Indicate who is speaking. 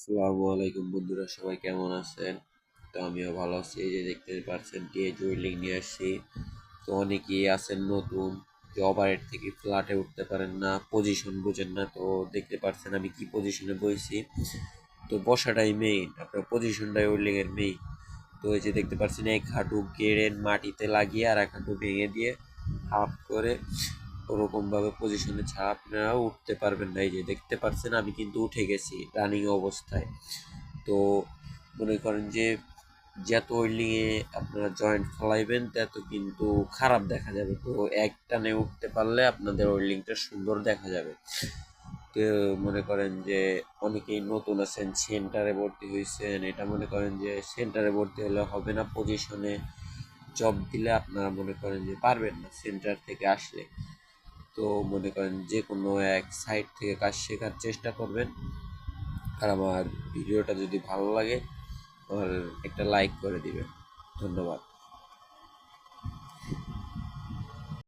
Speaker 1: আসসালামু আলাইকুম বন্ধুরা, সবাই কেমন আছেন? তো আমিও ভালো আছি। এই যে দেখতে পাচ্ছেন টিএইচ ওয়েল্ডিং নিয়ে আসছি। তো অনেকেই আছেন নতুন, যে ওভারহেড থেকে ফ্ল্যাটে উঠতে পারেন না, পজিশন বুঝেন না। তো দেখতে পাচ্ছেন আমি কি পজিশনে বইছি। তো বসাটাই মেইন, আপনার পজিশনটাই ওয়েল্ডিং এর মেইন। তো এই যে দেখতে পাচ্ছেন এক হাঁটু গেড়ে মাটিতে লাগিয়ে আর এক হাঁটু ভেঙে দিয়ে হাফ করে ওরকম ভাবে পজিশনে ছাড়া আপনারা উঠতে পারবেন না। এই যে দেখতে পাচ্ছেন আমি কিন্তু উঠে গেছি রানিং অবস্থায়। তো মনে করেন যে যত ওয়েল্ডিংয়ে আপনারা জয়েন্ট ফলাইবেন তত কিন্তু খারাপ দেখা যাবে। তো এক টানে উঠতে পারলে আপনাদের ওয়েল্ডিংটা সুন্দর দেখা যাবে। তো মনে করেন যে অনেকেই নতুন আছেন, সেন্টারে ভর্তি হয়েছেন, এটা মনে করেন যে সেন্টারে ভর্তি হলে হবে না, পজিশনে জব দিলে আপনারা মনে করেন যে পারবেন না সেন্টার থেকে আসলে। তো মনে করেন যে কোনো এক সাইট থেকে কাজ শেখার চেষ্টা করবেন। আর আমার ভিডিওটা যদি ভালো লাগে আমার একটা লাইক করে দিবেন। ধন্যবাদ।